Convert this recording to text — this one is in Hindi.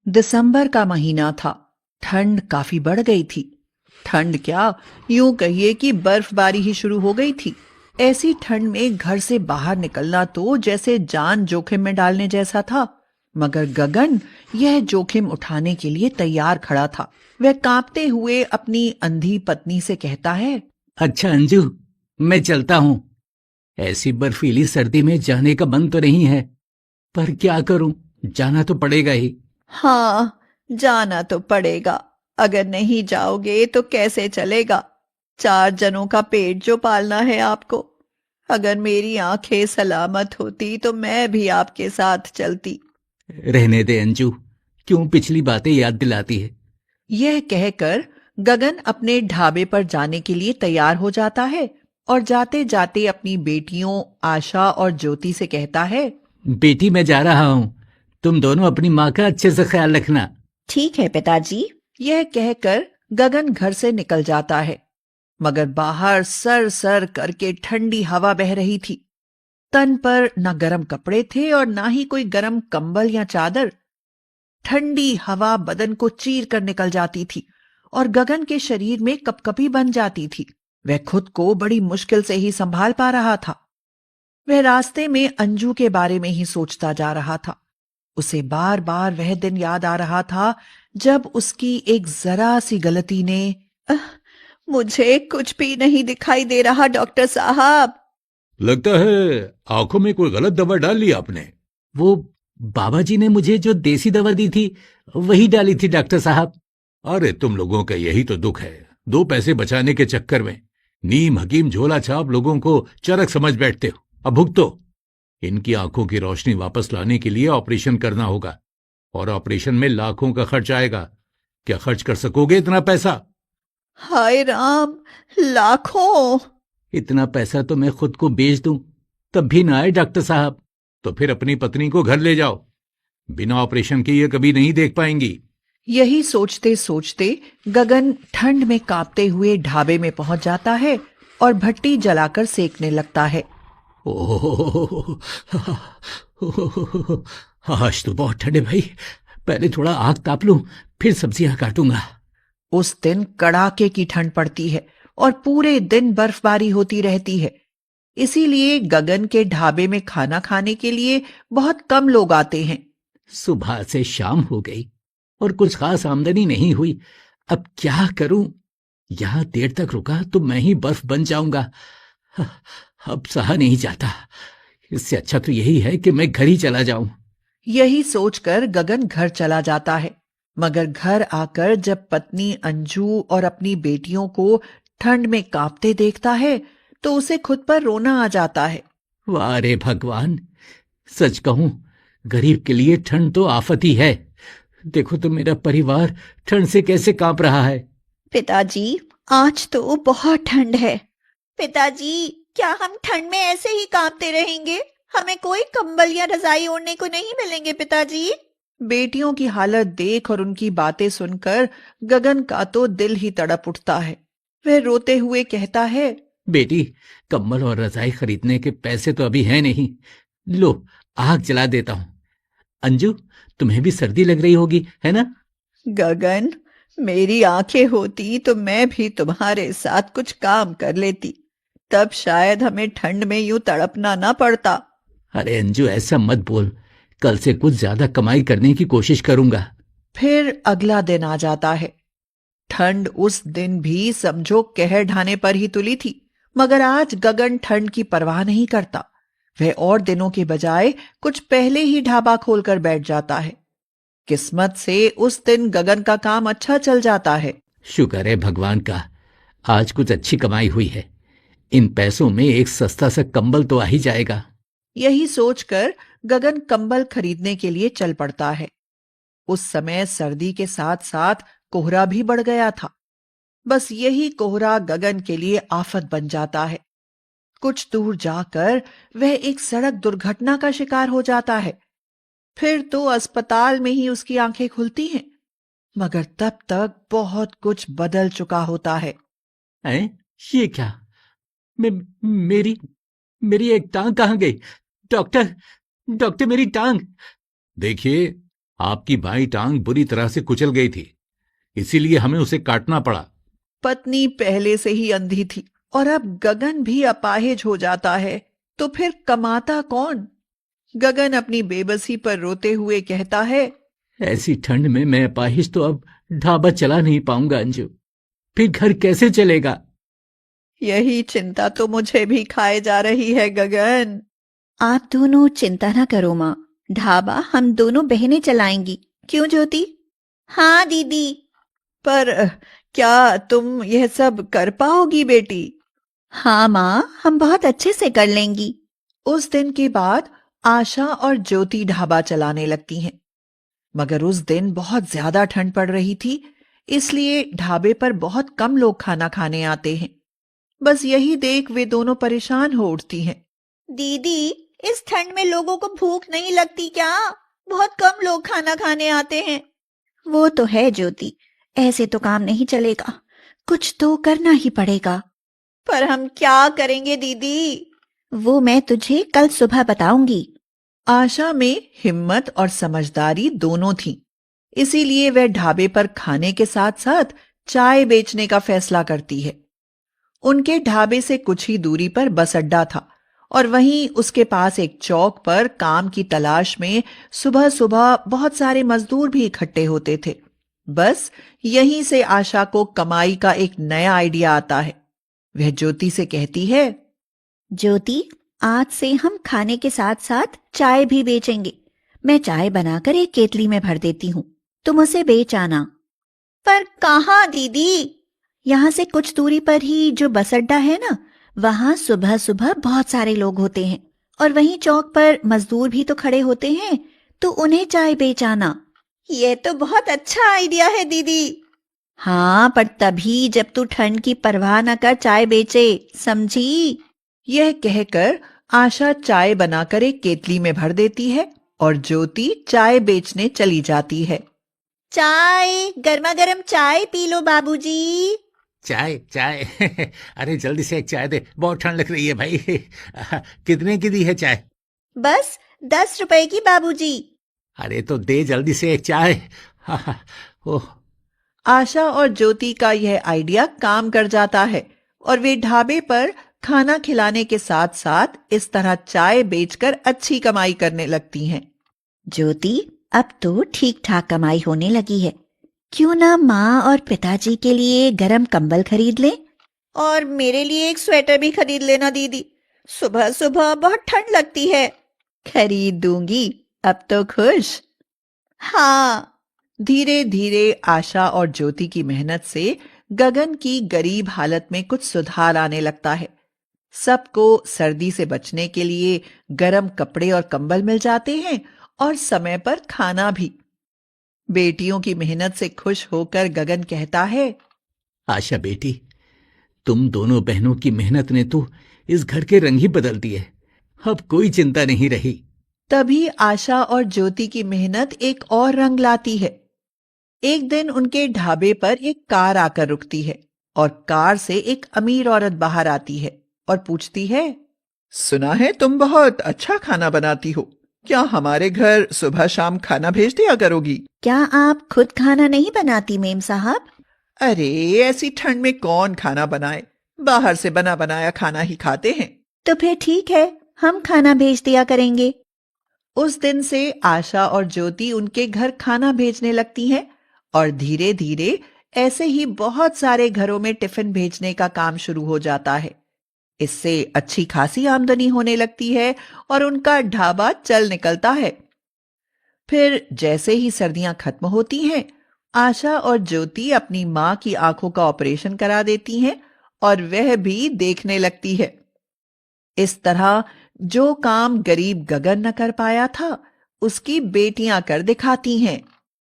दिसंबर का महीना था। ठंड काफी बढ़ गई थी। ठंड क्या, यूं कहिए कि बर्फबारी ही शुरू हो गई थी। ऐसी ठंड में घर से बाहर निकलना तो जैसे जान जोखिम में डालने जैसा था। मगर गगन यह जोखिम उठाने के लिए तैयार खड़ा था। वह कांपते हुए अपनी अंधी पत्नी से कहता है। अच्छा अंजू, मैं चलता हूँ। ऐसी बर्फीली सर्दी में जाने का मन तो नहीं है, पर क्या करूं, जाना तो पड़ेगा ही। हाँ, जाना तो पड़ेगा। अगर नहीं जाओगे तो कैसे चलेगा? 4 जनों का पेट जो पालना है आपको। अगर मेरी आंखें सलामत होती तो मैं भी आपके साथ चलती। रहने दे अंजू, क्यों पिछली बातें याद दिलाती है। यह कहकर गगन अपने ढाबे पर जाने के लिए तैयार हो जाता है और जाते जाते अपनी बेटियों आशा और ज्योति से कहता है। बेटी, मैं जा रहा हूँ, तुम दोनों अपनी माँ का अच्छे से ख्याल रखना। ठीक है पिताजी। यह कहकर गगन घर से निकल जाता है। मगर बाहर सर सर करके ठंडी हवा बह रही थी। तन पर न गर्म कपड़े थे और ना ही कोई गर्म कंबल या चादर। ठंडी हवा बदन को चीर कर निकल जाती थी और गगन के शरीर में कपकपी बन जाती थी। वह खुद को बड़ी मुश्किल से ही संभाल पा रहा था। वह रास्ते में अंजू के बारे में ही सोचता जा रहा था। उसे बार बार वह दिन याद आ रहा था जब उसकी एक जरा सी गलती ने "अह, मुझे कुछ भी नहीं दिखाई दे रहा डॉक्टर साहब।" लगता है आंखों में कोई गलत दवा डाल ली आपने। वो बाबा जी ने मुझे जो देसी दवा दी थी, वही डाली थी डॉक्टर साहब। अरे तुम लोगों का यही तो दुख है, 2 पैसे बचाने के चक्कर में नीम हकीम झोला छाप लोगों को चरक समझ बैठते हो। अब भुगतो। इनकी आंखों की रोशनी वापस लाने के लिए ऑपरेशन करना होगा, और ऑपरेशन में लाखों का खर्च आएगा। क्या खर्च कर सकोगे इतना पैसा? हाय राम, लाखों! इतना पैसा तो मैं खुद को बेच दूं, तब भी ना आए डॉक्टर साहब। तो फिर अपनी पत्नी को घर ले जाओ, बिना ऑपरेशन के ये कभी नहीं देख पाएंगी। यही सोचते सोचते गगन ठंड में कांपते हुए ढाबे में पहुंच जाता है और भट्टी जलाकर सेकने लगता है। ओह, आज तो बहुत ठंड है भाई। पहले थोड़ा आग ताप लूं, फिर सब्जियां काटूंगा। उस दिन कड़ाके की ठंड पड़ती है और पूरे दिन बर्फबारी होती रहती है। इसीलिए गगन के ढाबे में खाना खाने के लिए बहुत कम लोग आते हैं। सुबह से शाम हो गई और कुछ खास आमदनी नहीं हुई। अब क्या करूं? यहां देर तक रुका तो मैं ही बर्फ बन जाऊंगा। अब सहा नहीं जाता। इससे अच्छा तो यही है कि मैं घर ही चला जाऊं। यही सोचकर गगन घर चला जाता है। मगर घर आकर जब पत्नी अंजू और अपनी बेटियों को ठंड में कांपते देखता है तो उसे खुद पर रोना आ जाता है। वाह रे भगवान! सच कहूं, गरीब के लिए ठंड तो आफत ही है। देखो तो मेरा परिवार ठंड से कैसे कांप रहा है। पिताजी, आज तो बहुत ठंड है। पिताजी, क्या हम ठंड में ऐसे ही कांपते रहेंगे? हमें कोई कंबल या रजाई ओढ़ने को नहीं मिलेंगे पिताजी। बेटियों की हालत देख और उनकी बातें सुनकर गगन का तो दिल ही तड़प उठता है। वह रोते हुए कहता है। बेटी, कंबल और रजाई खरीदने के पैसे तो अभी हैं नहीं। लो, आग जला देता हूं। अंजू, तुम्हें भी सर्दी लग रही होगी, है ना? गगन, मेरी आंखें होती तो मैं भी तुम्हारे साथ कुछ काम कर लेती। तब शायद हमें ठंड में यूं तड़पना ना पड़ता। अरे अंजू, ऐसा मत बोल। कल से कुछ ज्यादा कमाई करने की कोशिश करूंगा। फिर अगला दिन आ जाता है। ठंड उस दिन भी समझो कहर ढाने पर ही तुली थी। मगर आज गगन ठंड की परवाह नहीं करता। वह और दिनों के बजाय कुछ पहले ही ढाबा खोलकर बैठ जाता है। किस्मत से उस दिन गगन का काम अच्छा चल जाता है। शुक्र है भगवान का, आज कुछ अच्छी कमाई हुई है। इन पैसों में एक सस्ता सा कंबल तो आ ही जाएगा। यही सोचकर गगन कंबल खरीदने के लिए चल पड़ता है। उस समय सर्दी के साथ साथ कोहरा भी बढ़ गया था। बस यही कोहरा गगन के लिए आफत बन जाता है। कुछ दूर जाकर वह एक सड़क दुर्घटना का शिकार हो जाता है। फिर तो अस्पताल में ही उसकी आंखें खुलती हैं। मगर तब तक बहुत कुछ बदल चुका होता है। हैं? ये क्या? मैं मेरी मेरी एक टांग कहाँ गई? डॉक्टर, डॉक्टर, मेरी टांग! देखिए, आपकी बाईं टांग बुरी तरह से कुचल गई थी, इसीलिए हमें उसे काटना पड़ा। पत्नी पहले से ही अंधी थी और अब गगन भी अपाहिज हो जाता है, तो फिर कमाता कौन? गगन अपनी बेबसी पर रोते हुए कहता है, ऐसी ठंड में मैं अपाहिज तो अब ढाबा चला नहीं पाऊंगा अंजू। फिर घर कैसे चलेगा? यही चिंता तो मुझे भी खाए जा रही है गगन। आप दोनों चिंता ना करो माँ, ढाबा हम दोनों बहनें चलाएंगी। क्यों ज्योति? हाँ दीदी। पर क्या तुम यह सब कर पाओगी बेटी? हाँ माँ, हम बहुत अच्छे से कर लेंगी। उस दिन के बाद आशा और ज्योति ढाबा चलाने लगती हैं। मगर उस दिन बहुत ज्यादा ठंड पड़ रही थी, इसलिए ढाबे पर बहुत कम लोग खाना खाने आते हैं। बस यही देख वे दोनों परेशान हो उठती हैं। दीदी, इस ठंड में लोगों को भूख नहीं लगती क्या? बहुत कम लोग खाना खाने आते हैं। वो तो है ज्योति, ऐसे तो काम नहीं चलेगा, कुछ तो करना ही पड़ेगा। पर हम क्या करेंगे दीदी? वो मैं तुझे कल सुबह बताऊंगी। आशा में हिम्मत और समझदारी दोनों थी, इसीलिए वह ढाबे पर खाने के साथ साथ चाय बेचने का फैसला करती है। उनके ढाबे से कुछ ही दूरी पर बस अड्डा था और वहीं उसके पास एक चौक पर काम की तलाश में सुबह सुबह बहुत सारे मजदूर भी इकट्ठे होते थे। बस यहीं से आशा को कमाई का एक नया आइडिया आता है। वह ज्योति से कहती है, ज्योति, आज से हम खाने के साथ साथ चाय भी बेचेंगे। मैं चाय बनाकर एक केतली में भर देती हूँ, तुम उसे बेच आना। पर कहाँ दीदी? यहाँ से कुछ दूरी पर ही जो बस अड्डा है ना, वहाँ सुबह सुबह बहुत सारे लोग होते हैं और वहीं चौक पर मजदूर भी तो खड़े होते हैं, तो उन्हें चाय बेच आना। ये तो बहुत अच्छा आइडिया है दीदी। हाँ, पर तभी जब तू ठंड की परवाह न कर चाय बेचे, समझी? यह कहकर आशा चाय बनाकर एक केतली में भर देती है और ज्योति चाय बेचने चली जाती है। चाय, गर्मा गर्म चाय पी लो बाबूजी। चाय चाय अरे जल्दी से एक चाय दे, बहुत ठंड लग रही है भाई। कितने की दी है चाय? बस 10 रुपए की बाबूजी। अरे तो दे जल्दी से एक चाय। ओह, आशा और ज्योति का यह आइडिया काम कर जाता है और वे ढाबे पर खाना खिलाने के साथ साथ इस तरह चाय बेचकर अच्छी कमाई करने लगती हैं। ज्योति, अब तो ठीक ठाक कमाई होने लगी है, क्यों ना माँ और पिताजी के लिए गरम कंबल खरीद लें? और मेरे लिए एक स्वेटर भी खरीद लेना दीदी, सुबह सुबह बहुत ठंड लगती है। खरीद दूंगी, अब तो खुश? हाँ। धीरे धीरे आशा और ज्योति की मेहनत से गगन की गरीब हालत में कुछ सुधार आने लगता है। सबको सर्दी से बचने के लिए गर्म कपड़े और कंबल मिल जाते हैं और समय पर खाना भी। बेटियों की मेहनत से खुश होकर गगन कहता है, आशा बेटी, तुम दोनों बहनों की मेहनत ने तो इस घर के रंग ही बदल दिए। अब कोई चिंता नहीं रही। तभी आशा और ज्योति की मेहनत एक और रंग लाती है। एक दिन उनके ढाबे पर एक कार आकर रुकती है और कार से एक अमीर औरत बाहर आती है और पूछती है, सुना है तुम बहुत अच्छा खाना बनाती हो, क्या हमारे घर सुबह शाम खाना भेज दिया करोगी? क्या आप खुद खाना नहीं बनाती मेम साहब? अरे ऐसी ठंड में कौन खाना बनाए, बाहर से बना बनाया खाना ही खाते हैं। तो फिर ठीक है, हम खाना भेज दिया करेंगे। उस दिन से आशा और ज्योति उनके घर खाना भेजने लगती हैं और धीरे धीरे ऐसे ही बहुत सारे घरों में टिफिन भेजने का काम शुरू हो जाता है। इससे अच्छी खासी आमदनी होने लगती है और उनका ढाबा चल निकलता है। फिर जैसे ही सर्दियां खत्म होती हैं, आशा और ज्योति अपनी मां की आंखों का ऑपरेशन करा देती हैं और वह भी देखने लगती है। इस तरह जो काम गरीब गगन न कर पाया था, उसकी बेटियां कर दिखाती हैं।